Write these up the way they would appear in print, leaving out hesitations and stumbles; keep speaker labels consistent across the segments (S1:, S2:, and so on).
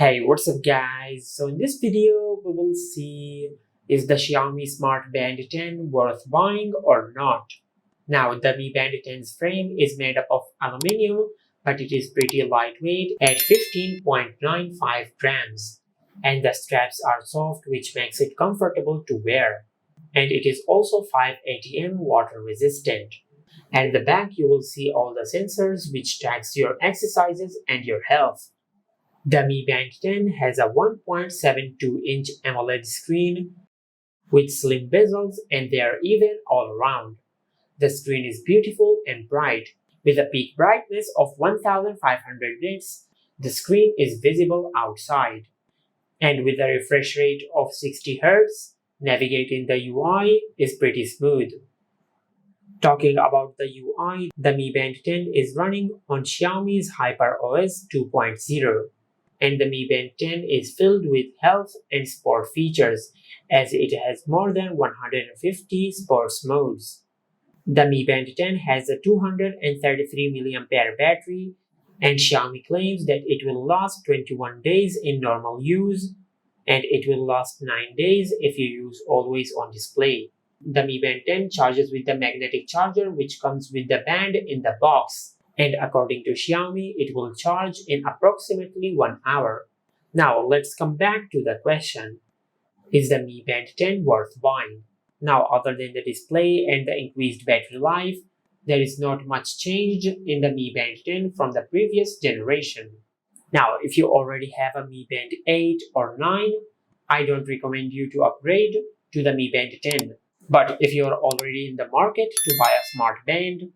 S1: Hey, what's up guys? So in this video, we will see is the Xiaomi Smart Band 10 worth buying or not? Now, the Mi Band 10's frame is made up of aluminum, but it is pretty lightweight at 15.95 grams. And the straps are soft, which makes it comfortable to wear. And it is also 5 ATM water resistant. At the back, you will see all the sensors which tracks your exercises and your health. The Mi Band 10 has a 1.72-inch AMOLED screen with slim bezels and they are even all around. The screen is beautiful and bright. With a peak brightness of 1500 nits, the screen is visible outside. And with a refresh rate of 60 Hz, navigating the UI is pretty smooth. Talking about the UI, the Mi Band 10 is running on Xiaomi's HyperOS 2.0. And the Mi Band 10 is filled with health and sport features as it has more than 150 sports modes. The Mi Band 10 has a 233 mAh battery and Xiaomi claims that it will last 21 days in normal use and it will last 9 days if you use always on display. The Mi Band 10 charges with the magnetic charger which comes with the band in the box. And according to Xiaomi, it will charge in approximately 1 hour. Now let's come back to the question. Is the Mi Band 10 worth buying? Now other than the display and the increased battery life, there is not much change in the Mi Band 10 from the previous generation. Now if you already have a Mi Band 8 or 9, I don't recommend you to upgrade to the Mi Band 10. But if you are already in the market to buy a smart band,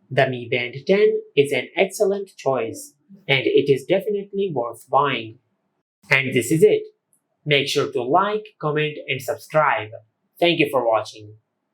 S1: the Mi Band 10 is an excellent choice and it is definitely worth buying. And this is it. Make sure to like, comment and subscribe. Thank you for watching.